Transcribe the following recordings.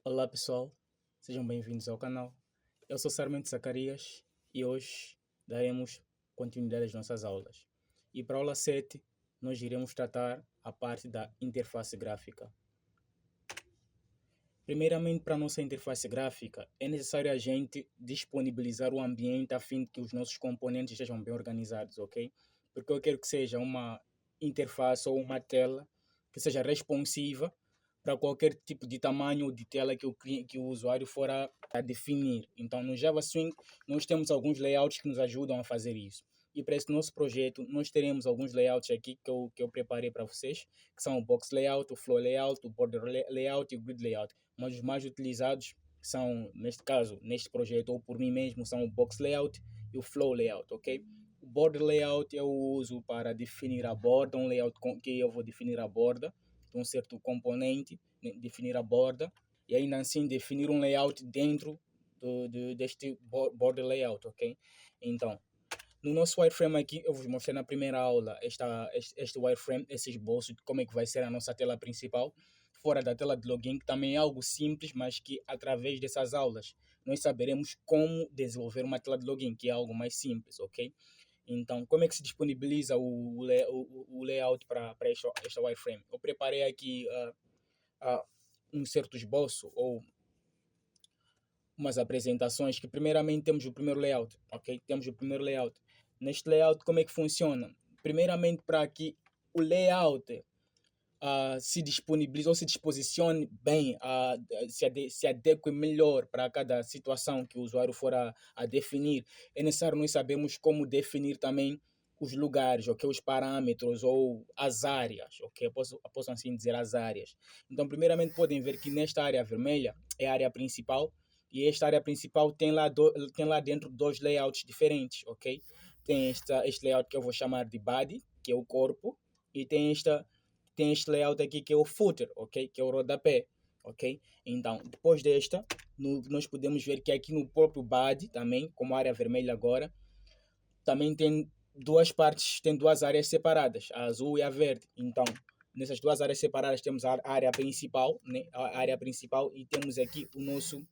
Olá pessoal, sejam bem-vindos ao canal. Eu sou Sarmento Zacarias e hoje daremos continuidade às nossas aulas. E para a aula 7, nós iremos tratar a parte da interface gráfica. Primeiramente, para a nossa interface gráfica, é necessário a gente disponibilizar o ambiente a fim de que os nossos componentes estejam bem organizados, ok? Porque eu quero que seja uma interface ou uma tela que seja responsiva para qualquer tipo de tamanho ou de tela que o usuário for a definir. Então, no Java Swing, nós temos alguns layouts que nos ajudam a fazer isso. E para esse nosso projeto, nós teremos alguns layouts aqui que eu preparei para vocês, que são o Box Layout, o Flow Layout, o Border Layout e o Grid Layout. Mas os mais utilizados são, neste caso, neste projeto, ou por mim mesmo, são o Box Layout e o Flow Layout, ok? O Border Layout eu uso para definir a borda, um layout com que eu vou definir a borda de um certo componente, definir a borda, e ainda assim definir um layout dentro deste border layout, ok? Então, no nosso wireframe aqui, eu vos mostrei na primeira aula este wireframe, esse esboço de como é que vai ser a nossa tela principal, fora da tela de login, que também é algo simples, mas que através dessas aulas nós saberemos como desenvolver uma tela de login, que é algo mais simples, ok? Então, como é que se disponibiliza o layout para esta wireframe? Eu preparei aqui um certo esboço ou umas apresentações que primeiramente temos o primeiro layout, ok? Temos o primeiro layout. Neste layout, como é que funciona? Primeiramente, para que o layout se disponibilize ou se disposicione bem, se adeque melhor para cada situação que o usuário for a definir, é necessário nós sabermos como definir também os lugares, ok? Os parâmetros ou as áreas, ok? Eu posso assim dizer as áreas. Então, primeiramente, podem ver que nesta área vermelha é a área principal, e esta área principal tem lá dentro dois layouts diferentes, ok? Tem este layout que eu vou chamar de body, que é o corpo, e tem este layout aqui que é o footer, ok? Que é o rodapé, ok? Então, depois desta, nós podemos ver que aqui no próprio body também, como área vermelha agora, também tem duas partes, tem duas áreas separadas, a azul e a verde. Então, nessas duas áreas separadas temos a área principal, né? A área principal, e temos aqui o nosso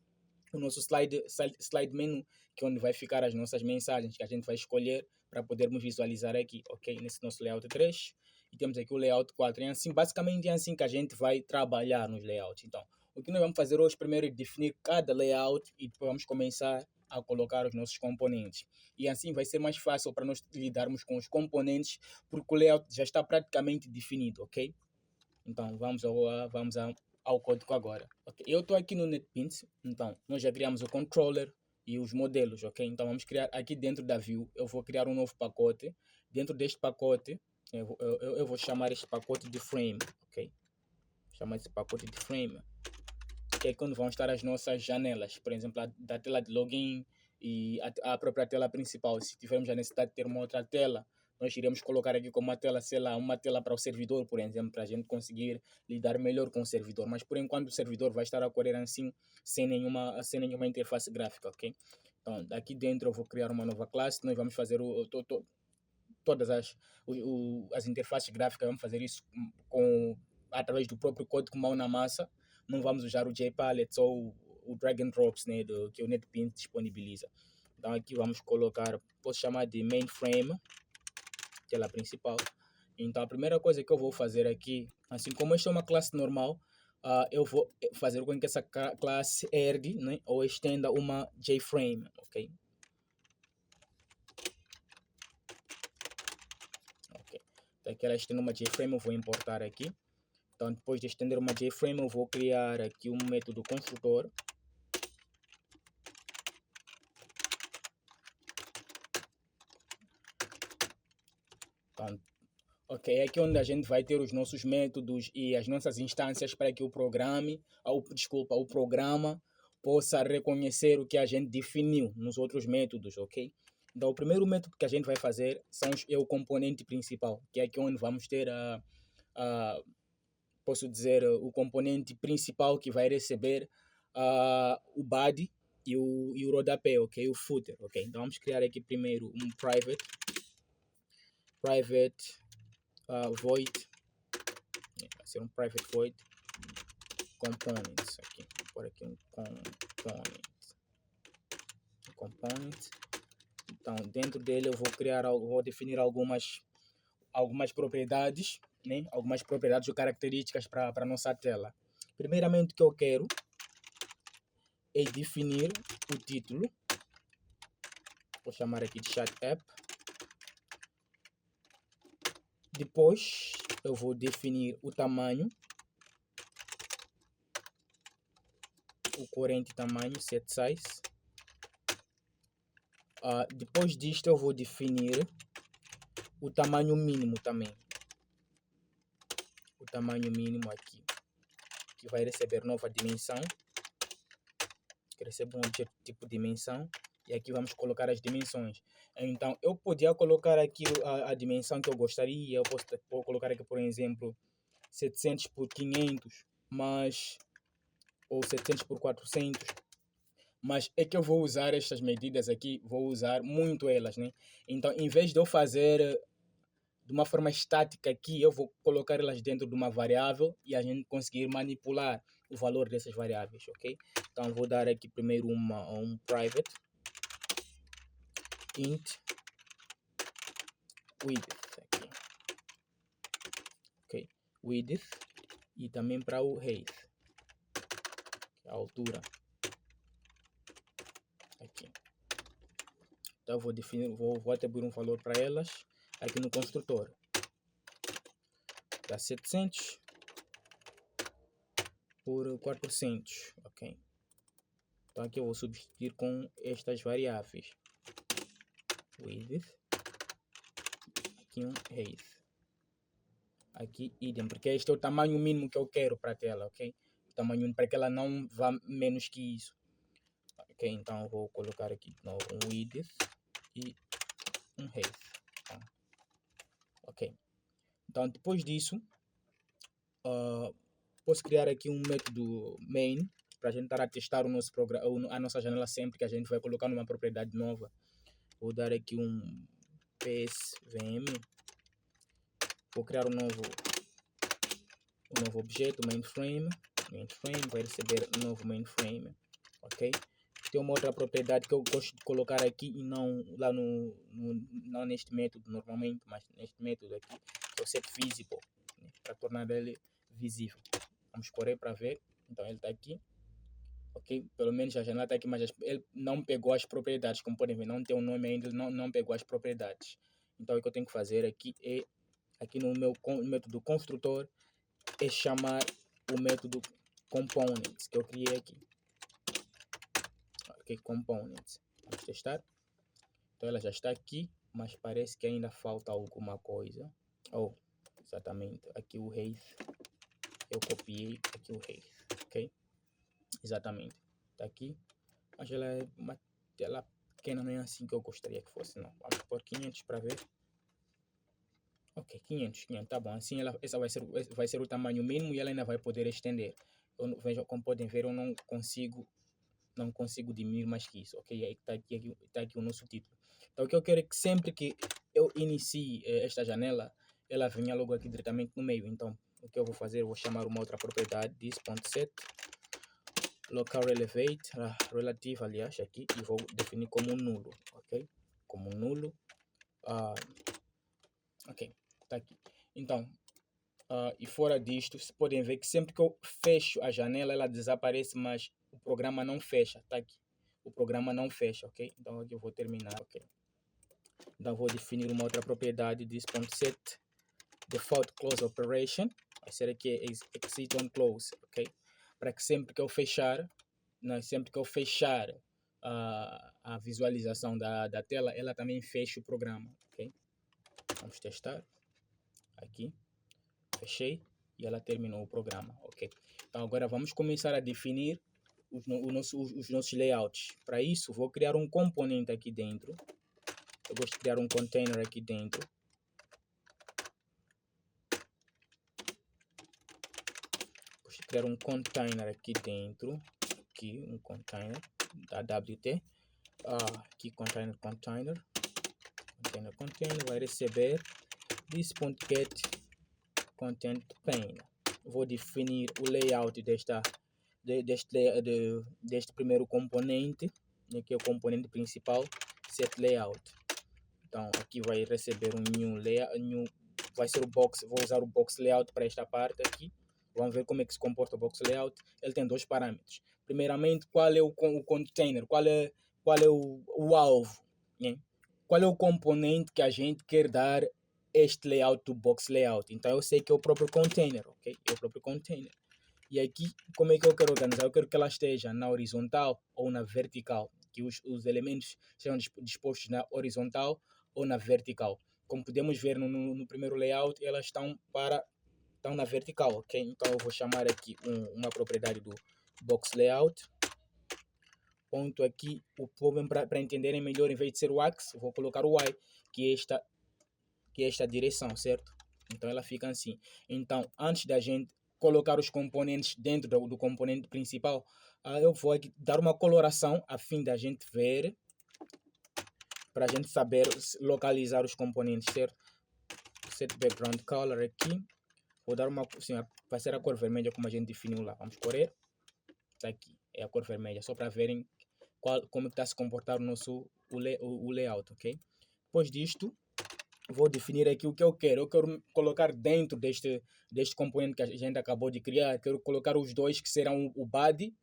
slide menu, que é onde vai ficar as nossas mensagens que a gente vai escolher para podermos visualizar aqui, ok? Nesse nosso layout 3, e temos aqui o layout 4. E assim, basicamente é assim que a gente vai trabalhar nos layouts. Então, o que nós vamos fazer hoje primeiro é definir cada layout e depois vamos começar a colocar os nossos componentes. E assim vai ser mais fácil para nós lidarmos com os componentes, porque o layout já está praticamente definido, ok? Então, vamos ao código agora. Okay. Eu estou aqui no NetBeans, então nós já criamos o controller e os modelos, ok? Então vamos criar aqui dentro da view, eu vou criar um novo pacote. Dentro deste pacote, eu vou chamar este pacote de frame, ok? Chamar esse pacote de frame, que é quando vão estar as nossas janelas, por exemplo, da tela de login e a própria tela principal. Se tivermos a necessidade de ter uma outra tela, nós iremos colocar aqui como uma tela, sei lá, uma tela para o servidor, por exemplo, para a gente conseguir lidar melhor com o servidor. Mas por enquanto o servidor vai estar a correr assim, sem nenhuma interface gráfica, ok? Então, daqui dentro eu vou criar uma nova classe, nós vamos fazer todas as interfaces gráficas, vamos fazer isso através do próprio código mão na massa. Não vamos usar o JPalette ou o drag and drops, né, que o NetBeans disponibiliza. Então aqui vamos colocar, posso chamar de mainframe, tela principal. Então a primeira coisa que eu vou fazer aqui, assim como esta é uma classe normal, eu vou fazer com que essa classe ergue, né, ou estenda uma JFrame, ok? Então aqui ela estende uma JFrame, eu vou importar aqui. Então depois de estender uma JFrame, eu vou criar aqui um método construtor. Então, ok, é aqui onde a gente vai ter os nossos métodos e as nossas instâncias para que o programa possa reconhecer o que a gente definiu nos outros métodos, ok? Então, o primeiro método que a gente vai fazer é o componente principal, que é aqui onde vamos ter posso dizer, o componente principal que vai receber o body e o rodapé, ok? O footer, ok? Então, vamos criar aqui primeiro um private void, vai ser um private void components aqui, por aqui um component. Então, dentro dele eu vou definir algumas propriedades, né? Algumas propriedades ou características para a nossa tela. Primeiramente, o que eu quero é definir o título. Vou chamar aqui de Chat App. Depois, eu vou definir o tamanho, o corrente tamanho, set size. Depois disto, eu vou definir o tamanho mínimo também. O tamanho mínimo aqui, que vai receber nova dimensão. Que recebe um objeto tipo dimensão. E aqui vamos colocar as dimensões. Então, eu podia colocar aqui a dimensão que eu gostaria. Eu posso colocar aqui, por exemplo, 700 por 500, ou 700 por 400. Mas é que eu vou usar estas medidas aqui, vou usar muito elas, né? Então, em vez de eu fazer de uma forma estática aqui, eu vou colocar elas dentro de uma variável e a gente conseguir manipular o valor dessas variáveis, ok? Então, vou dar aqui primeiro um private int width aqui, ok? Width e também para o height, a altura aqui. Então, eu vou definir, vou atribuir um valor para elas aqui no construtor. Dá 700 por 400, ok? Então aqui eu vou substituir com estas variáveis. Width, aqui um height, aqui idem, porque este é o tamanho mínimo que eu quero para a tela, ok? O tamanho para que ela não vá menos que isso. Ok, então eu vou colocar aqui de novo um width e um height. Então, ok. Então depois disso, posso criar aqui um método main para a gente estar a testar o nosso programa, a nossa janela sempre que a gente vai colocar numa propriedade nova. Vou dar aqui um psvm. Vou criar um novo objeto, mainframe vai receber um novo mainframe, ok? Tem uma outra propriedade que eu gosto de colocar aqui e não lá não neste método normalmente, mas neste método aqui, que é o set visible, né? Para tornar ele visível. Vamos correr para ver. Então ele está aqui, ok? Pelo menos a janela está aqui, mas ele não pegou as propriedades, como podem ver, não tem um nome ainda, ele não pegou as propriedades. Então o que eu tenho que fazer aqui é, aqui no meu método construtor, é chamar o método components que eu criei aqui. Ok, components. Vamos testar. Então ela já está aqui, mas parece que ainda falta alguma coisa. Oh, exatamente. Aqui o height. Eu copiei aqui o height, ok? Exatamente. Está aqui. Mas ela é uma tela pequena, não é assim que eu gostaria que fosse, não. Vamos por 500 para ver. Ok, 500, tá bom. Assim essa vai ser o tamanho mínimo e ela ainda vai poder estender. Veja, como podem ver, eu não consigo diminuir mais que isso, ok? Aí tá aqui o nosso título. Então o que eu quero é que sempre que eu inicie esta janela, ela venha logo aqui diretamente no meio. Então o que eu vou fazer, eu vou chamar uma outra propriedade, this.set local relevate, relativo, aliás, aqui, e vou definir como nulo, ok? Como nulo. Ok, tá aqui. Então, e fora disto, vocês podem ver que sempre que eu fecho a janela, ela desaparece, mas o programa não fecha, tá aqui. O programa não fecha, ok? Então aqui eu vou terminar, ok? Então vou definir uma outra propriedade, this.set default close operation, vai ser aqui exit on close, ok? Para que sempre que eu fechar, a visualização da tela, ela também fecha o programa, ok? Vamos testar aqui. Fechei e ela terminou o programa, ok? Então agora vamos começar a definir os nossos layouts. Para isso vou criar um componente aqui dentro. Eu gosto de criar um container aqui dentro. Gosto de criar um container aqui dentro. Aqui um container da WT. Aqui container vai receber this.get content pane. Vou definir o layout desta deste primeiro componente, né, que é o componente principal, set layout. Então aqui vai receber um new layout, vai ser o box, vou usar o box layout para esta parte aqui. Vamos ver como é que se comporta o box layout. Ele tem dois parâmetros. Primeiramente, qual é o container, qual é o alvo, né? Qual é o componente que a gente quer dar este layout do box layout. Então eu sei que é o próprio container, ok? É o próprio container. E aqui, como é que eu quero organizar? Eu quero que ela esteja na horizontal ou na vertical, que os elementos sejam dispostos na horizontal ou na vertical. Como podemos ver no primeiro layout, elas estão na vertical, ok? Então eu vou chamar aqui uma propriedade do box layout. Ponto aqui o problem para entenderem melhor, em vez de ser o x, vou colocar o y, que é esta direção, certo? Então ela fica assim. Então, antes da gente colocar os componentes dentro do componente principal, eu vou aqui dar uma coloração a fim da gente ver, para a gente saber localizar os componentes, certo? Set background color aqui. Vou dar uma, assim, vai ser a cor vermelha como a gente definiu lá. Vamos correr. Está aqui, é a cor vermelha, só para verem como está a se comportar o nosso o layout, ok? Depois disto, vou definir aqui o que eu quero. Eu quero colocar dentro deste componente que a gente acabou de criar, quero colocar os dois que serão o body,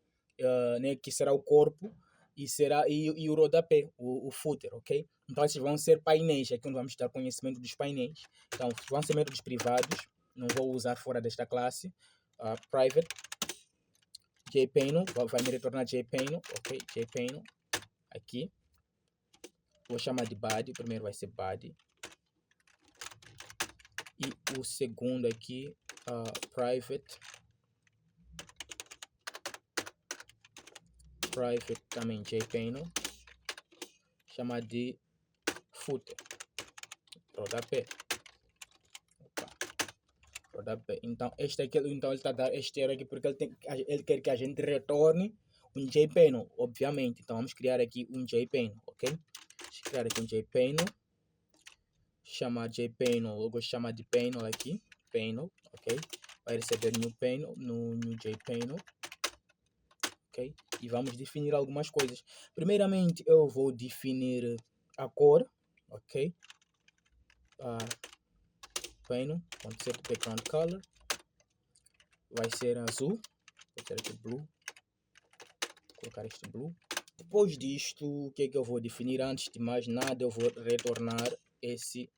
né, que será o corpo, e o rodapé, o footer, ok? Então esses vão ser painéis, aqui onde vamos dar conhecimento dos painéis. Então vão ser métodos privados, não vou usar fora desta classe. Private, jpanel, vai me retornar jpanel, ok? Jpanel, aqui. Vou chamar de body, o primeiro vai ser body. E o segundo aqui, private também jpanel, chamar de footer, rodapé. Rodapé. Então este aqui, então ele está a dar este erro aqui porque ele quer que a gente retorne um jpanel, obviamente. Então vamos criar aqui um jpanel, ok? Vamos criar aqui um jpanel, chamar jpanel, eu gosto de chamar de panel aqui, panel, ok? Vai receber new panel, no new jpanel, ok? E vamos definir algumas coisas. Primeiramente eu vou definir a cor, ok? Panel.set background color vai ser azul, vou ter aqui blue, vou colocar este blue. Depois disto, o que é que eu vou definir? Antes de mais nada, eu vou retornar esse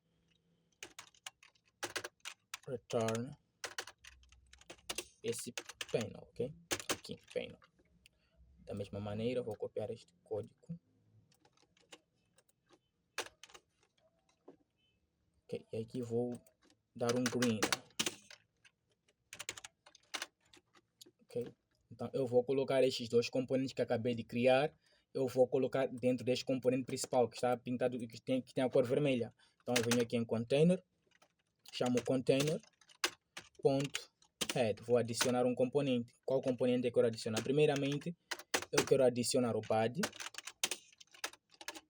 panel, ok? Aqui, panel. Da mesma maneira, vou copiar este código. Ok, e aqui vou dar um green. Ok, então eu vou colocar estes dois componentes que acabei de criar. Eu vou colocar dentro deste componente principal que está pintado, que tem a cor vermelha. Então eu venho aqui em container, chamo container ponto head, vou adicionar um componente. Qual componente eu quero adicionar? Primeiramente eu quero adicionar o body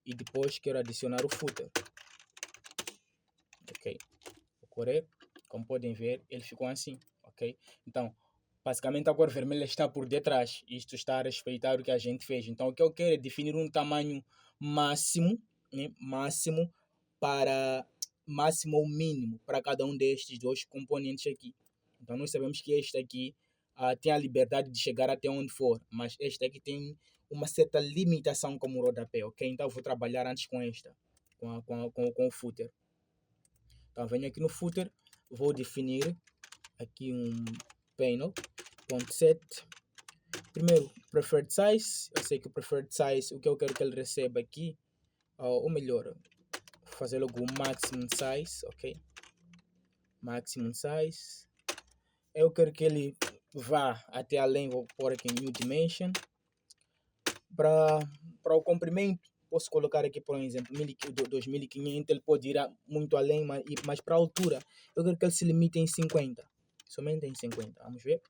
e depois quero adicionar o footer. Ok, vou correr. Como podem ver, ele ficou assim, ok? Então basicamente a cor vermelha está por detrás. Isto está a respeitar o que a gente fez. Então o que eu quero é definir um tamanho máximo, né? Máximo ou mínimo para cada um destes dois componentes aqui. Então nós sabemos que este aqui tem a liberdade de chegar até onde for, mas este aqui tem uma certa limitação como rodapé, ok? Então eu vou trabalhar antes com esta, com o footer. Então venho aqui no footer, vou definir aqui um panel.set. Primeiro, preferred size. Eu sei que o preferred size, o que eu quero que ele receba aqui, ou melhor, fazer logo o maximum size, ok? Maximum size. Eu quero que ele vá até além, vou pôr aqui new dimension. Para o comprimento, posso colocar aqui, por exemplo, 2500, ele pode ir muito além, mas para a altura, eu quero que ele se limite em 50. Somente em 50, vamos ver?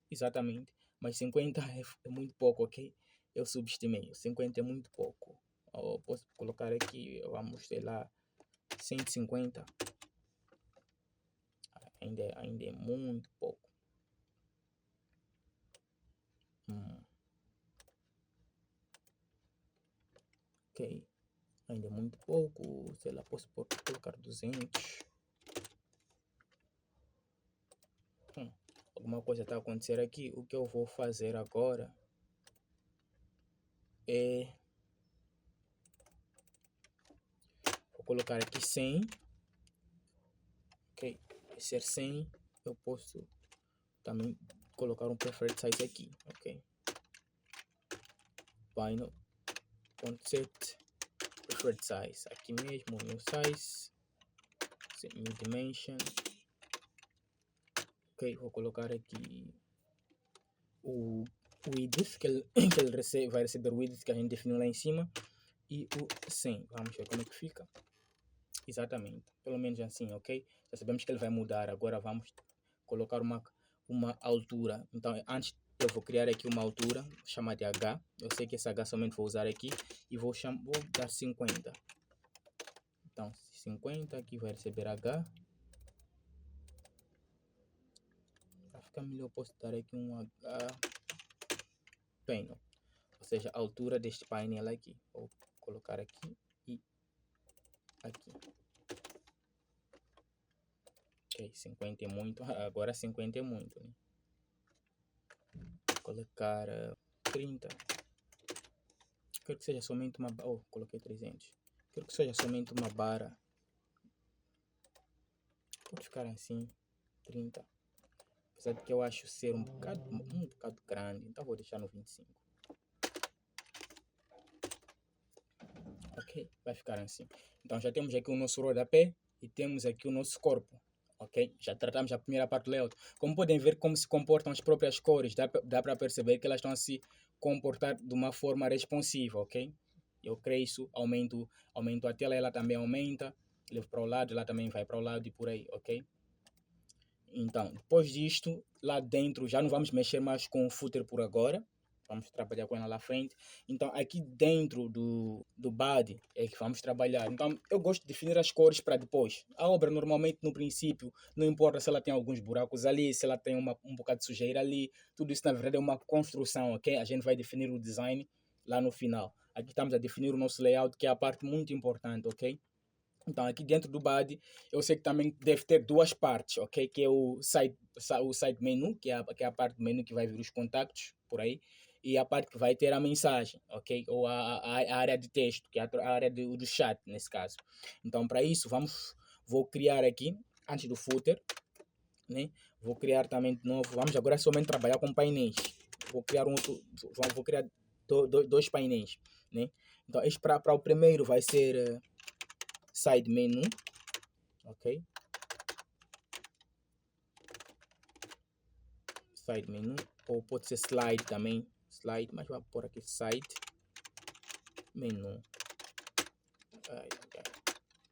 Exatamente, mas 50 é muito pouco, ok? Eu subestimei, 50 é muito pouco. Eu posso colocar aqui, vamos, sei lá, 150. Ainda é muito pouco. Ok, ainda é muito pouco, sei lá, posso colocar 200. Alguma coisa está a acontecer aqui. O que eu vou fazer agora é... Vou colocar aqui 100. Ok, ser 100, eu posso também colocar um preferred size aqui. Ok, final.set preferred size, aqui mesmo, new size, new dimension. Ok, vou colocar aqui o width que ele, vai receber, o width que a gente definiu lá em cima, e o 100. Vamos ver como é que fica. Exatamente, pelo menos assim, ok? Já sabemos que ele vai mudar. Agora vamos colocar uma altura. Então, antes eu vou criar aqui uma altura, vou chamar de H. Eu sei que esse H somente vou usar aqui e vou dar 50. Então, 50 aqui vai receber H. Para ficar melhor, eu posso dar aqui um H panel, ou seja, a altura deste painel aqui. Vou colocar aqui e aqui. Ok, 50 é muito. Agora 50 é muito, né? Vou colocar 30. Quero que seja somente uma... Oh, coloquei 300. Quero que seja somente uma barra. Pode ficar assim, 30. Apesar de que eu acho ser um bocado grande, então vou deixar no 25. Ok, vai ficar assim. Então já temos aqui o nosso rodapé e temos aqui o nosso corpo. Ok, já tratamos a primeira parte do layout. Como podem ver como se comportam as próprias cores, dá para perceber que elas estão a se comportar de uma forma responsiva, ok? Eu cresço, aumento a tela, ela também aumenta, levo para o lado, ela também vai para o lado e por aí, ok? Então, depois disto, lá dentro já não vamos mexer mais com o footer por agora. Vamos trabalhar com ela lá frente. Então, aqui dentro do body é que vamos trabalhar. Então, eu gosto de definir as cores para depois. A obra, normalmente, no princípio, não importa se ela tem alguns buracos ali, se ela tem um bocado de sujeira ali. Tudo isso, na verdade, é uma construção, ok? A gente vai definir o design lá no final. Aqui estamos a definir o nosso layout, que é a parte muito importante, ok? Então, aqui dentro do body, eu sei que também deve ter duas partes, ok? Que é o side menu, que é a parte do menu que vai vir os contactos, por aí. E a parte que vai ter a mensagem, ok? Ou a área de texto, que é a área do chat, nesse caso. Então, para isso, vou criar aqui, antes do footer, né? Vou criar também de novo, vamos agora somente trabalhar com painéis. Vou criar vou criar dois painéis, né? Então, este para o primeiro vai ser... side menu, ok? Side menu, ou pode ser slide também, slide, mas vou pôr aqui side menu,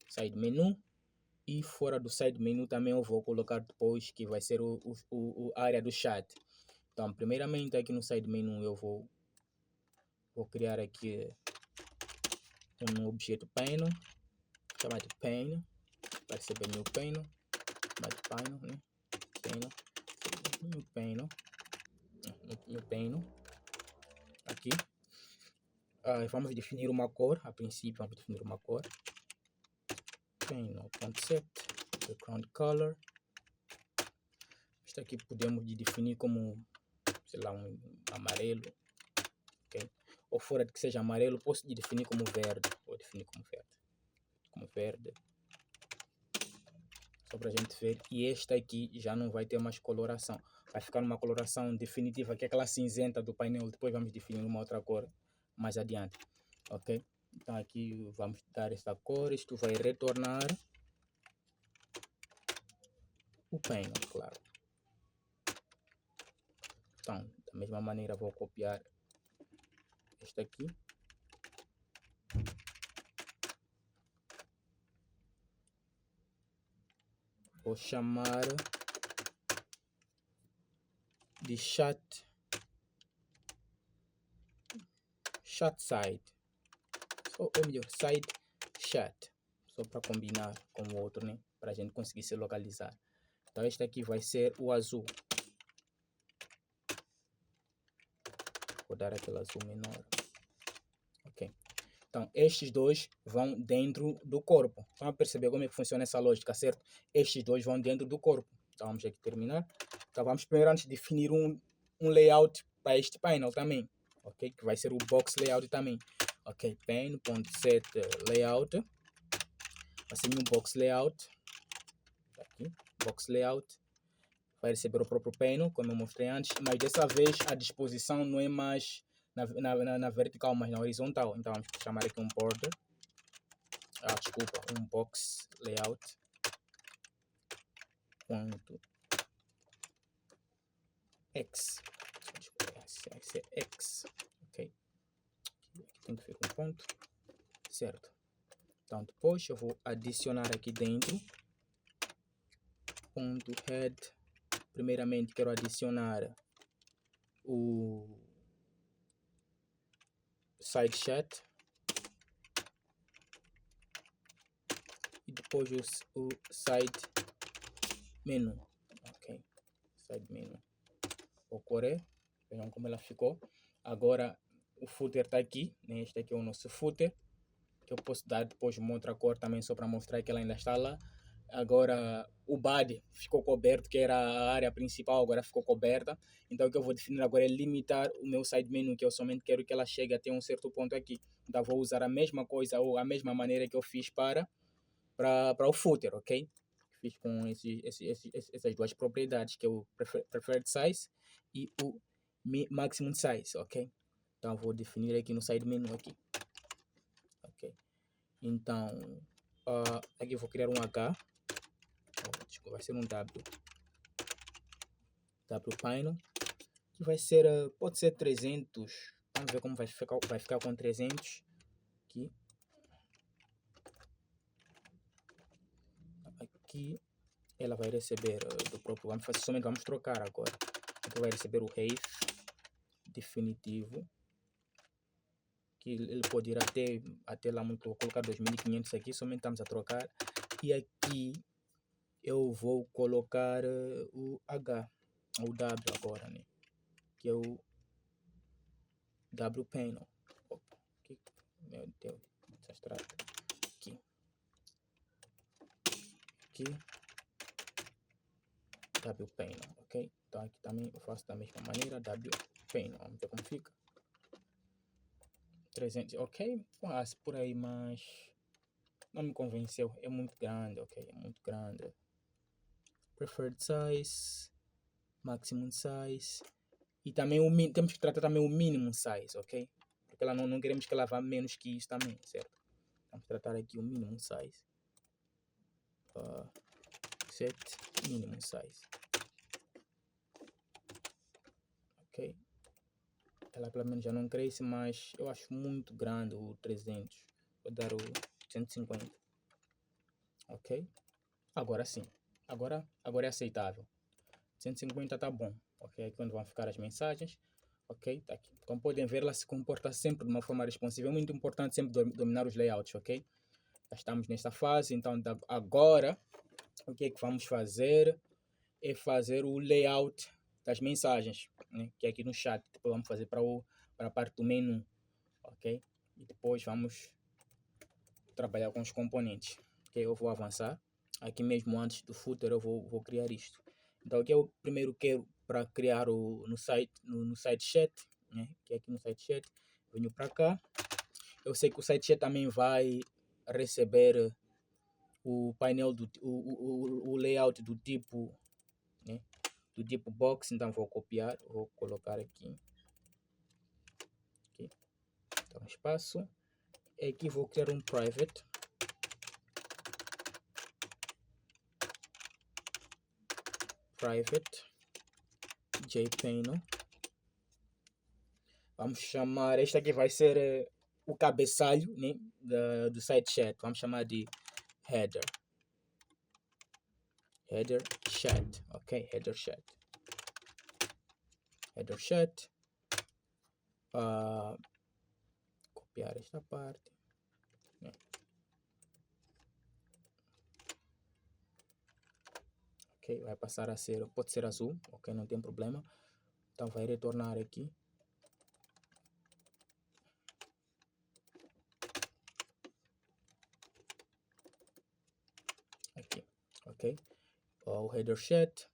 side menu. E fora do side menu também eu vou colocar depois, que vai ser a área do chat. Então, primeiramente aqui no side menu eu vou criar aqui um objeto panel, chamado panel, vai receber new panel, chamado panel, né? New panel, aqui. Vamos definir uma cor, a princípio vamos definir uma cor. Panel.set, background color. Isto aqui podemos definir como, sei lá, um amarelo, ok? Ou fora de que seja amarelo, posso definir como verde. Vou definir como verde. Só para a gente ver. E este aqui já não vai ter mais coloração. Vai ficar uma coloração definitiva, que é aquela cinzenta do painel. Depois vamos definir uma outra cor mais adiante, ok? Então aqui vamos dar esta cor. Isto vai retornar o painel, claro. Então, da mesma maneira vou copiar este aqui. Vou chamar de chat side, ou melhor, side chat, só para combinar com o outro, né? Para a gente conseguir se localizar. Então este aqui vai ser o azul. Vou dar aquele azul menor. Ok. Então, estes dois vão dentro do corpo. Estão a perceber como é que funciona essa lógica, certo? Estes dois vão dentro do corpo. Então, vamos aqui terminar. Então, vamos primeiro antes definir um layout para este painel também. Ok? Que vai ser o box layout também. Ok, pane.set layout. Vai ser um box layout. Aqui, box layout. Vai receber o próprio painel, como eu mostrei antes. Mas dessa vez a disposição não é mais na vertical, mas na horizontal. Então vamos chamar aqui um border. Desculpa, um box layout. Ponto X. Vai ser X. Ok. Aqui tem que ficar um ponto. Certo. Então depois eu vou adicionar aqui dentro. Ponto head. Primeiramente quero adicionar o side chat. E depois o side menu. Ok. Side menu. Vou correr. Vejam como ela ficou. Agora o footer está aqui. Né? Este aqui é o nosso footer. Que eu posso dar depois uma outra cor também só para mostrar que ela ainda está lá. Agora o body ficou coberto, que era a área principal, agora ficou coberta. Então o que eu vou definir agora é limitar o meu side menu, que eu somente quero que ela chegue até um certo ponto aqui. Então vou usar a mesma coisa ou a mesma maneira que eu fiz para o footer, ok? Fiz com essas duas propriedades, que é o preferred size e o maximum size, ok? Então vou definir aqui no side menu aqui. Ok. Então aqui eu vou criar um H. Desculpa, vai ser um W panel, que vai ser, pode ser 300, vamos ver como vai ficar com 300, aqui ela vai receber do próprio, vamos trocar agora, aqui vai receber o height definitivo, que ele pode ir até lá muito, vou colocar 2500 aqui, somente estamos a trocar, e aqui eu vou colocar o H, o W agora, né? Que é o W panel. Opa, aqui, meu Deus, desastrado. Aqui, W panel, ok? Então aqui também eu faço da mesma maneira, W panel, vamos ver como fica. 300, ok? Quase por aí, mas não me convenceu, é muito grande, ok? É muito grande. Preferred size, maximum size. E também temos que tratar também o minimum size, ok? Porque ela não queremos que ela vá menos que isso também, certo? Vamos tratar aqui o minimum size. Set minimum size. Ok? Ela pelo menos já não cresce, mas eu acho muito grande o 300. Vou dar o 150. Ok? Agora sim. Agora é aceitável. 150 tá bom. Ok? Aqui onde vão ficar as mensagens. Ok? Tá aqui. Como podem ver, ela se comporta sempre de uma forma responsiva. É muito importante sempre dominar os layouts, ok? Já estamos nesta fase, então agora o que é que vamos fazer? É fazer o layout das mensagens, né? Que é aqui no chat. Depois vamos fazer para a parte do menu, ok? E depois vamos trabalhar com os componentes. Ok? Eu vou avançar. Aqui mesmo antes do footer eu vou criar isto. Então aqui eu primeiro quero para criar no site chat, né? Que é aqui no site chat. Venho para cá. Eu sei que o site chat também vai receber o painel o layout do tipo, né? Do tipo box, então vou copiar, vou colocar aqui. Então espaço. Aqui vou criar um private. JPanel. Vamos chamar, este aqui vai ser o cabeçalho, né, do site chat. Vamos chamar de header. Header chat, ok? Header chat. Header chat. Copiar esta parte. Né? Ok, vai passar a ser, pode ser azul, ok? Não tem problema. Então vai retornar aqui. ok? O header chat.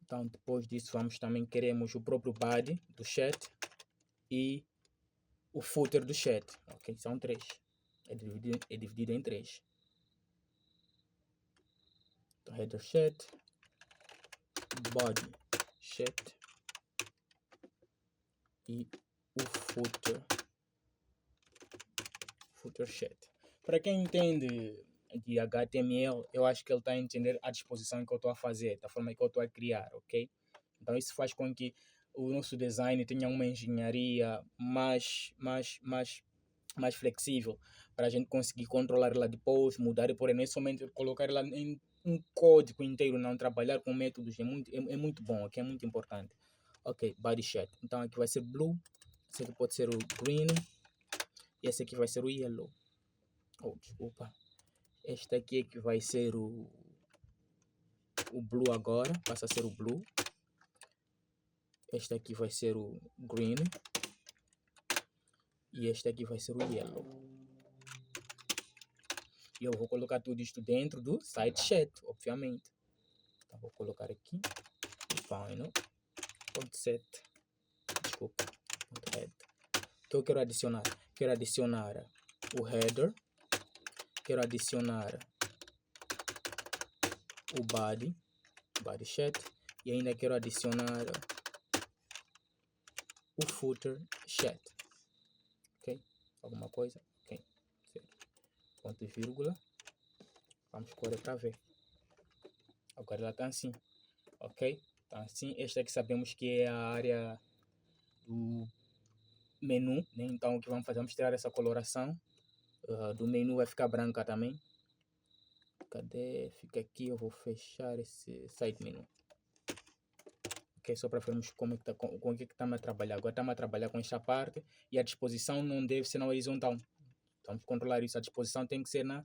Então depois disso queremos o próprio body do chat e o footer do chat, ok? São 3, é dividido em 3. Então, header chat, body chat e o footer chat. Para quem entende de HTML, eu acho que ele está a entender a disposição que eu estou a fazer, da forma que eu estou a criar, ok? Então isso faz com que o nosso design tenha uma engenharia mais flexível para a gente conseguir controlar ela depois, mudar e porém não é somente colocar ela em um código inteiro, não trabalhar com métodos, é muito bom, ok? É muito importante. Ok, body chat. Então aqui vai ser blue, esse aqui pode ser o green e esse aqui vai ser o yellow. Oh, desculpa. Este aqui é que vai ser o blue agora, passa a ser o blue. Este aqui vai ser o green e este aqui vai ser o yellow. E eu vou colocar tudo isto dentro do site chat, obviamente. Então vou colocar aqui final.set, desculpa, .head. O que eu quero adicionar? Quero adicionar o header, quero adicionar o body chat e ainda quero adicionar o footer chat. Ok? Alguma coisa? Ok. Ponto e vírgula. Vamos correr para ver. Agora ela está assim. Ok? Então assim, esta aqui sabemos que é a área do menu, né? Então o que vamos fazer? Vamos tirar essa coloração do menu, vai ficar branca também. Cadê? Fica aqui, eu vou fechar esse site menu. Ok, só para vermos como é que tá, com o que estamos a trabalhar. Agora estamos a trabalhar com esta parte e a disposição não deve ser na horizontal. Vamos controlar isso, a disposição tem que ser na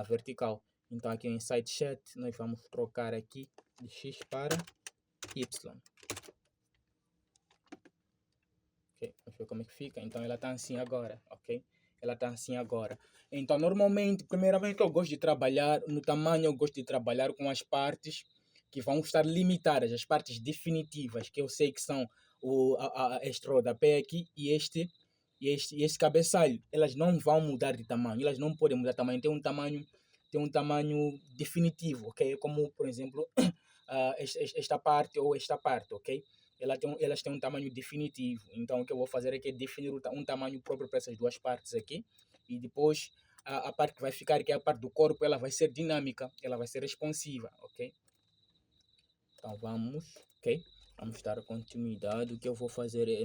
vertical. Então aqui em site chat nós vamos trocar aqui de X para Y. Ok, vamos ver como é que fica. Então ela está assim agora, ok? Ela está assim agora. Então normalmente, primeiramente eu gosto de trabalhar no tamanho, eu gosto de trabalhar com as partes que vão estar limitadas, as partes definitivas, que eu sei que são este rodapé aqui e este cabeçalho. Elas não vão mudar de tamanho, elas não podem mudar de tamanho, tem um tamanho definitivo, ok? Como, por exemplo, esta parte ou esta parte, ok? Elas têm um tamanho definitivo. Então o que eu vou fazer é que definir um tamanho próprio para essas duas partes aqui. E depois a parte que vai ficar, que é a parte do corpo, ela vai ser dinâmica, ela vai ser responsiva, ok? Então vamos dar continuidade. O que eu vou fazer é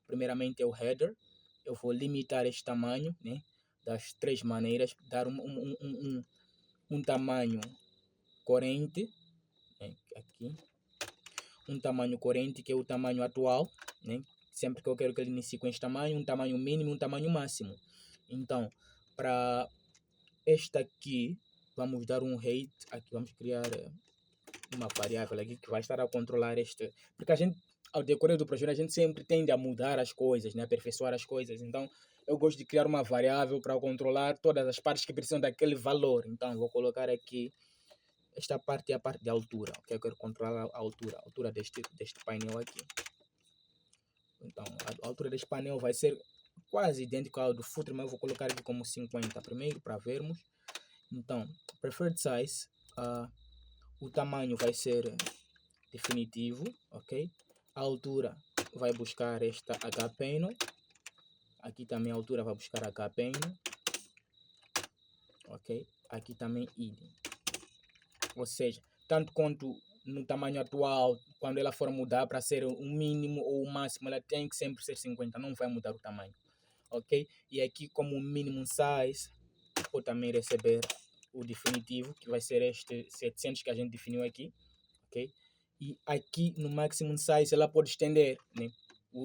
primeiramente é o header. Eu vou limitar este tamanho, né? Das 3 maneiras, dar um tamanho coerente, né? Aqui. Um tamanho coerente, que é o tamanho atual, né? Sempre que eu quero que ele inicie com este tamanho, um tamanho mínimo e um tamanho máximo. Então, para este aqui, vamos dar um height, aqui vamos criar uma variável aqui que vai estar a controlar este, porque a gente, ao decorrer do projeto, a gente sempre tende a mudar as coisas, né? Aperfeiçoar as coisas. Então, eu gosto de criar uma variável para controlar todas as partes que precisam daquele valor. Então, vou colocar aqui. Esta parte é a parte de altura, ok? Eu quero controlar a altura deste painel aqui. Então, a altura deste painel vai ser quase idêntica ao do footer, mas eu vou colocar aqui como 50 primeiro, para vermos. Então, preferred size, o tamanho vai ser definitivo, ok? A altura vai buscar esta HPanel. Aqui também a altura vai buscar HPanel. Ok? Aqui também idem. Ou seja, tanto quanto no tamanho atual, quando ela for mudar para ser um mínimo ou o máximo, ela tem que sempre ser 50, não vai mudar o tamanho, ok? E aqui como minimum size, vou também receber o definitivo, que vai ser este 700 que a gente definiu aqui, ok? E aqui no maximum size ela pode estender, né?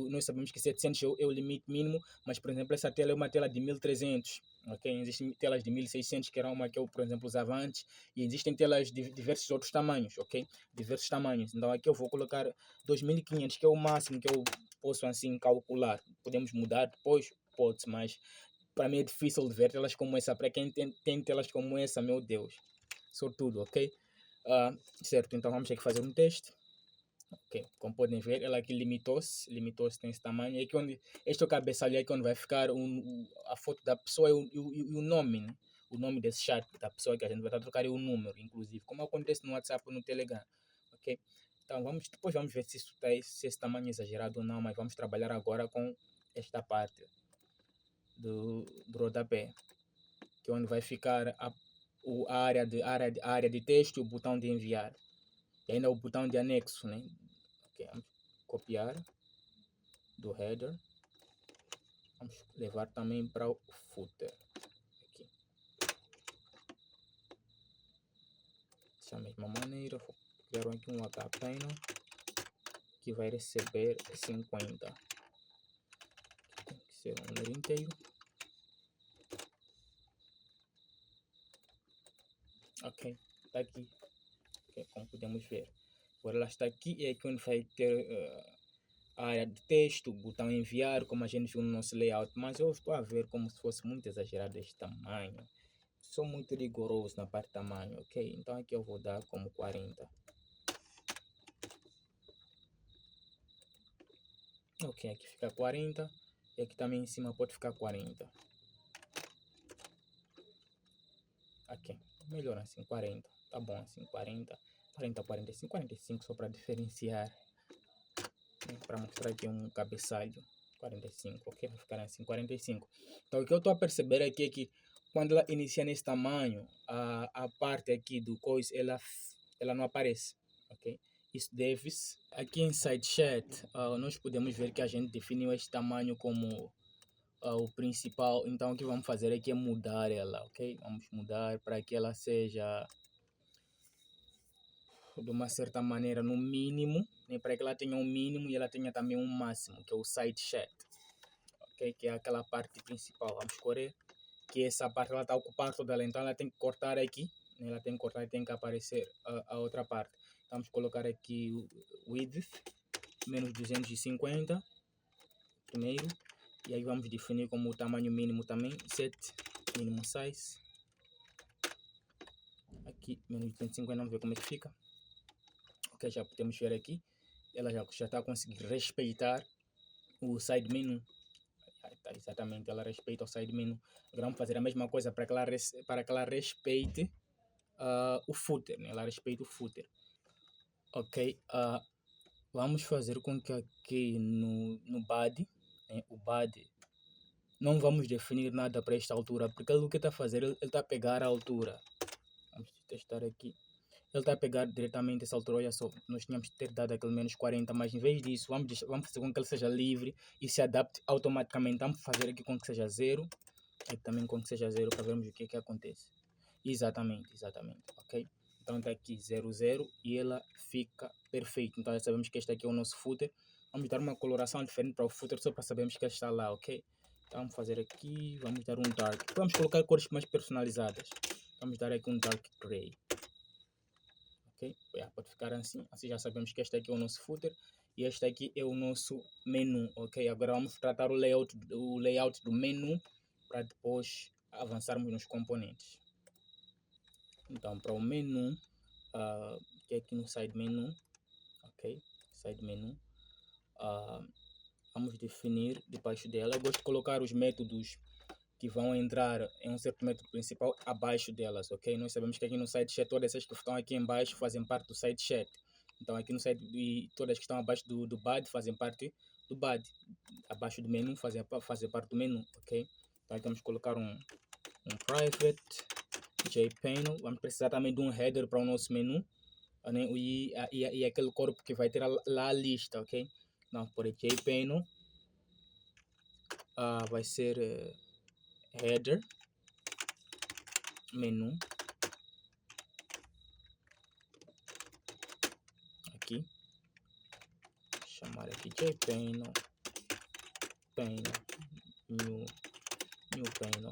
Nós sabemos que 700 é o limite mínimo, mas por exemplo essa tela é uma tela de 1300, ok? Existem telas de 1600 que era uma que eu, por exemplo, usava antes, e existem telas de diversos outros tamanhos, ok? Diversos tamanhos. Então aqui eu vou colocar 2500, que é o máximo que eu posso assim calcular. Podemos mudar depois, pode, mas para mim é difícil de ver telas como essa. Para quem tem telas como essa, meu Deus, sortudo, ok? Certo, então vamos ter que fazer um teste. Ok, como podem ver, ela aqui limitou-se nesse tamanho. É aqui onde, este é o cabeçalho, é aqui onde vai ficar a foto da pessoa e o nome, né? O nome desse chat da pessoa que a gente vai estar a trocar e o número, inclusive, como acontece no WhatsApp ou no Telegram, ok? Então depois vamos ver se esse tamanho é exagerado ou não, mas vamos trabalhar agora com esta parte do rodapé, que é onde vai ficar a área de texto e o botão de enviar. E ainda o botão de anexo, né? Ok, vamos copiar do header. Vamos levar também para o footer. Aqui. Dessa mesma maneira, vou criar aqui um HPanel que vai receber 50. Tem que ser um número inteiro. Ok, está aqui. Okay, como podemos ver. Agora ela está aqui e aqui onde vai ter a área de texto, o botão enviar, como a gente viu no nosso layout. Mas eu estou a ver como se fosse muito exagerado este tamanho. Sou muito rigoroso na parte de tamanho, ok? Então aqui eu vou dar como 40. Ok, aqui fica 40. E aqui também em cima pode ficar 40. Aqui, melhor assim, 40. Tá bom assim, 40. 40, 45, 45 só para diferenciar. Para mostrar aqui um cabeçalho. 45, ok? Vai ficar assim, 45. Então o que eu estou a perceber aqui é que quando ela inicia nesse tamanho, a parte aqui do coisa, ela não aparece, ok? Isso deve-se. Aqui em SideChat, nós podemos ver que a gente definiu este tamanho como o principal. Então o que vamos fazer aqui é mudar ela, ok? Vamos mudar para que ela seja de uma certa maneira no mínimo, né? Para que ela tenha um mínimo e ela tenha também um máximo, que é o SideChat, ok? Que é aquela parte principal. Vamos escolher que essa parte ela está ocupando toda ela, então ela tem que cortar aqui, né? Ela tem que cortar e tem que aparecer a outra parte. Então, vamos colocar aqui o width menos 250 primeiro, e aí vamos definir como o tamanho mínimo também, set minimum size, aqui menos 250, vamos ver como é que fica. Ok, já podemos ver aqui, ela já está a conseguir respeitar o side menu. Tá, exatamente, ela respeita o side menu. Agora vamos fazer a mesma coisa para que ela respeite o footer, né? Ela respeita o footer. Ok, vamos fazer com que aqui no body, né? O body, não vamos definir nada para esta altura, porque ele o que está a fazer, ele está a pegar a altura. Vamos testar aqui. Ele está a pegar diretamente essa altura. Olha só, nós tínhamos que ter dado aquele menos 40, mas em vez disso, vamos fazer com que ele seja livre e se adapte automaticamente. Vamos fazer aqui com que seja 0, aqui também com que seja 0, para vermos o que é que acontece. Exatamente, ok? Então está aqui 0, 0 e ela fica perfeita. Então já sabemos que este aqui é o nosso footer. Vamos dar uma coloração diferente para o footer só para sabermos que ele está lá, ok? Então vamos fazer aqui, vamos dar um dark. Vamos colocar cores mais personalizadas. Vamos dar aqui um dark gray. Ok? Pode ficar assim. Assim já sabemos que este aqui é o nosso footer e este aqui é o nosso menu, ok? Agora vamos tratar o layout do menu para depois avançarmos nos componentes. Então, para o menu, que é aqui no side menu, ok? Side menu, vamos definir debaixo dela. Eu gosto de colocar os métodos que vão entrar em um certo método principal abaixo delas, ok? Nós sabemos que aqui no site chat, todas essas que estão aqui embaixo fazem parte do site chat. Então, aqui no site, e todas que estão abaixo do bad fazem parte do bad. Abaixo do menu fazem parte do menu, ok? Então, aqui vamos colocar um private jpanel. Vamos precisar também de um header para o nosso menu, né? E aquele corpo que vai ter lá a lista, ok? Então, por jpanel vai ser header menu aqui, chamar aqui jpanel new panel,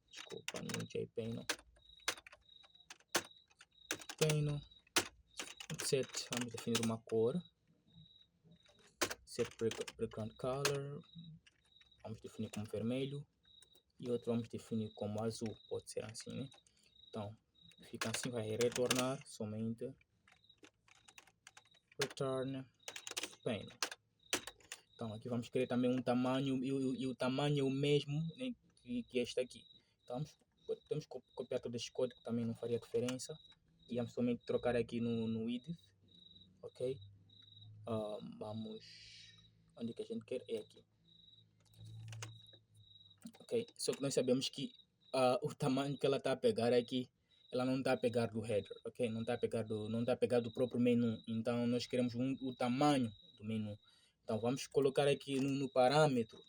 desculpa, new jpanel panel set. Vamos definir uma cor, set background color, vamos definir como vermelho e outro vamos definir como azul, pode ser assim, né? Então fica assim, vai retornar somente return pane. Então aqui vamos querer também um tamanho e o tamanho é o mesmo, né, que este aqui. Então podemos copiar todo este código, também não faria diferença. E vamos somente trocar aqui no edit, ok? Vamos, onde que a gente quer? É aqui. Ok, só que nós sabemos que o tamanho que ela está a pegar aqui, ela não está a pegar do header, ok? Não está a pegar do próprio menu. Então nós queremos o tamanho do menu. Então vamos colocar aqui no parâmetro.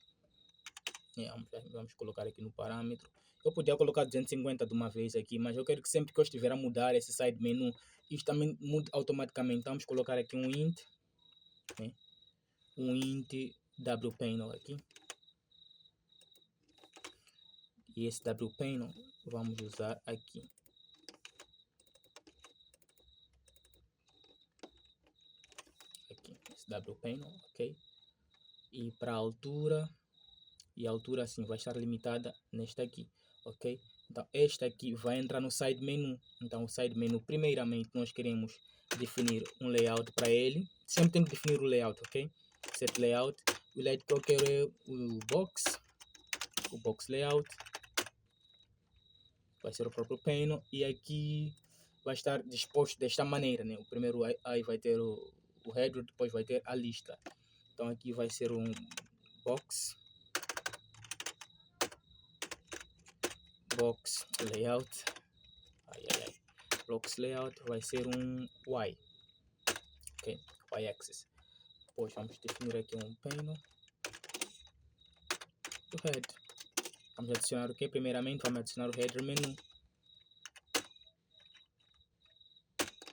Vamos colocar aqui no parâmetro. Eu podia colocar 250 de uma vez aqui, mas eu quero que sempre que eu estiver a mudar esse side menu, isto também mude automaticamente. Então vamos colocar aqui um int, né? Um int wpanel aqui. E esse wpanel vamos usar aqui. Aqui, esse wpanel, ok? E para a altura, e a altura assim vai estar limitada nesta aqui, ok? Então esta aqui vai entrar no side menu. Então o side menu, primeiramente nós queremos definir um layout para ele. Sempre tem que definir o layout, ok? Set layout. O layout que eu quero é o box layout. Vai ser o próprio panel e aqui vai estar disposto desta maneira, né? O primeiro aí vai ter o header, depois vai ter a lista. Então aqui vai ser um box layout. Box layout vai ser um y, ok? Y axis. Depois vamos definir aqui um panel do head. Vamos adicionar o que? Primeiramente vamos adicionar o header menu.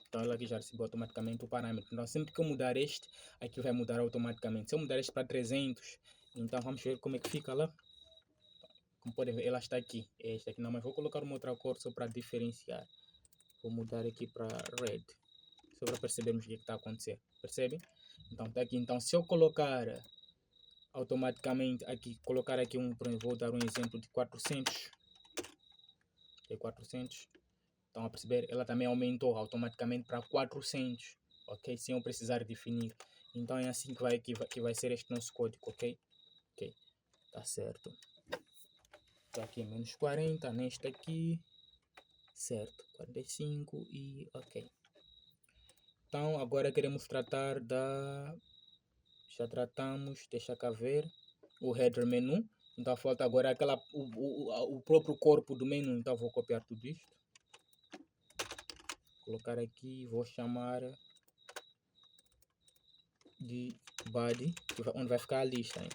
Então ela aqui já recebeu automaticamente o parâmetro. Então sempre que eu mudar este, aqui vai mudar automaticamente. Se eu mudar este para 300, então vamos ver como é que fica lá. Como podem ver, ela está aqui. Esta aqui não, mas vou colocar uma outra cor só para diferenciar. Vou mudar aqui para red, só para percebermos o que está a acontecer. Percebem? Então está aqui. Então se eu colocar automaticamente aqui, colocar aqui vou dar um exemplo de 400. É 400. Estão a perceber? Ela também aumentou automaticamente para 400, ok? Sem eu precisar definir. Então é assim que vai ser este nosso código, ok? Ok, tá certo. Tá aqui menos 40, neste aqui, certo, 45 e ok. Então agora queremos tratar já tratamos, deixa cá ver, o header menu. Então falta agora o próprio corpo do menu. Então vou copiar tudo isto. Colocar aqui, vou chamar de body, onde vai ficar a lista, hein?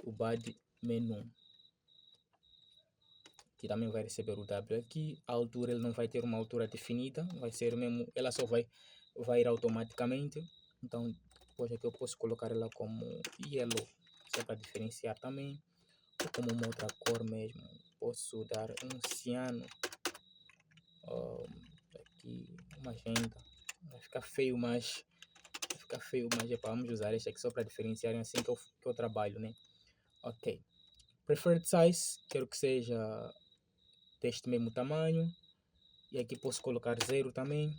O body menu, que também vai receber o W aqui. A altura, ele não vai ter uma altura definida, vai ser mesmo, ela só vai ir automaticamente. Então depois aqui eu posso colocar ela como yellow, só para diferenciar também, ou como uma outra cor mesmo. Posso dar um ciano, aqui magenta, vai ficar feio, mas vamos usar este aqui só para diferenciar, assim que eu trabalho, né? Ok, preferred size, quero que seja deste mesmo tamanho, e aqui posso colocar 0 também.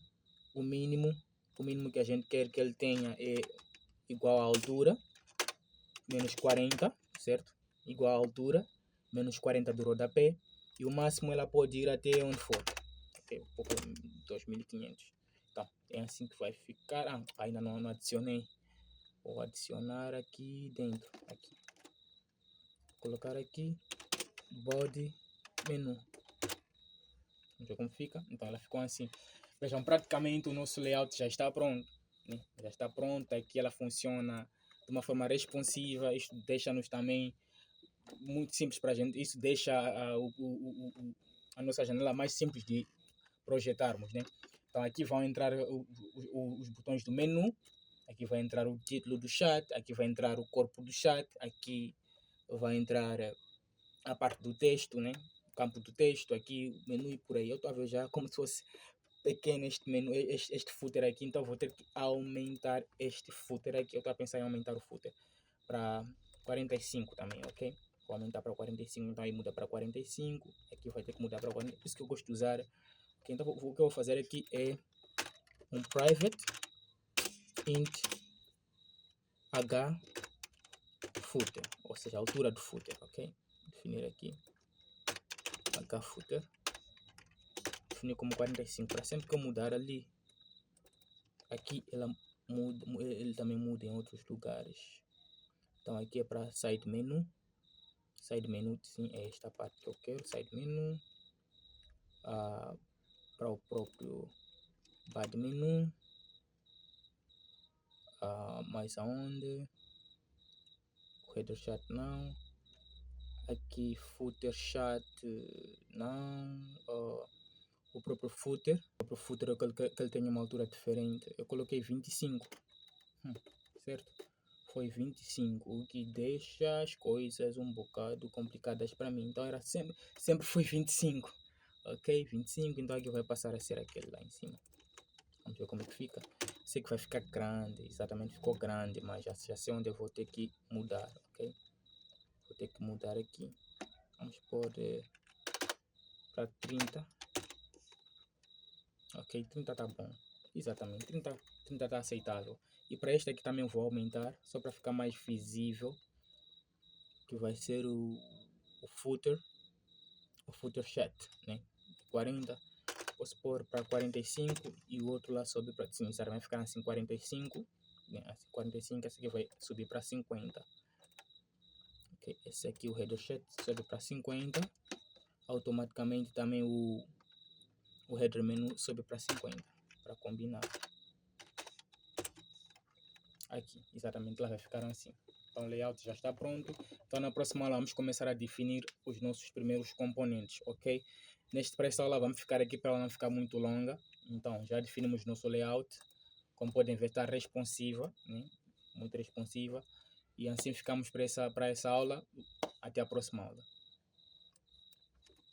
O mínimo que a gente quer que ele tenha é igual à altura, menos 40, certo? Igual à altura, menos 40 do rodapé, e o máximo ela pode ir até onde for, até 2500. Então é assim que vai ficar. Ainda não adicionei. Vou adicionar aqui dentro, aqui, colocar aqui body menu. Vamos ver como fica. Então ela ficou assim. Vejam, praticamente o nosso layout já está pronto, né? Já está pronto. Aqui ela funciona de uma forma responsiva. Isto deixa-nos também muito simples para a gente. Isso deixa a nossa janela mais simples de projetarmos, né? Então aqui vão entrar os botões do menu. Aqui vai entrar o título do chat. Aqui vai entrar o corpo do chat. Aqui vai entrar a parte do texto, né? O campo do texto, aqui o menu e por aí. Eu estou a ver já como se fosse pequeno este menu, este footer aqui. Então vou ter que aumentar este footer aqui. Eu estou a pensar em aumentar o footer para 45 também, ok? Vou aumentar para 45, então aí muda para 45. Aqui vai ter que mudar para 40. Por isso que eu gosto de usar Ok, então o que eu vou fazer aqui é um private int h footer, ou seja, a altura do footer, ok? Definir aqui h footer, definir como 45, para sempre que eu mudar ali, aqui ele também muda em outros lugares. Então aqui é para side menu sim, é esta parte que eu quero, side menu, para o próprio bad menu, mais aonde, header chat não, aqui footer chat não, o próprio footer eu coloquei que ele tenha uma altura diferente, eu coloquei 25, certo? Foi 25, o que deixa as coisas um bocado complicadas para mim, então era sempre foi 25, ok? 25, então aqui vai passar a ser aquele lá em cima. Vamos ver como é que fica. Sei que vai ficar grande, exatamente ficou grande, mas já sei onde eu vou ter que mudar, ok? Vou ter que mudar aqui. Vamos pôr para 30. Ok, 30 tá bom. Exatamente, 30 tá aceitável. E para este aqui também vou aumentar, só para ficar mais visível, que vai ser o footer chat, né? 40. Posso pôr para 45 e o outro lá sobe para, sim, vai ficar assim 45, né? Assim, 45, esse aqui vai subir para 50. Ok, esse aqui o header chat sobe para 50, automaticamente também o header menu sobe para 50, para combinar. Aqui, exatamente, lá vai ficar assim. Então o layout já está pronto. Então na próxima aula vamos começar a definir os nossos primeiros componentes, ok? Para esta aula vamos ficar aqui para ela não ficar muito longa. Então já definimos nosso layout. Como podem ver, está responsiva, né? Muito responsiva. E assim ficamos para essa aula. Até a próxima aula.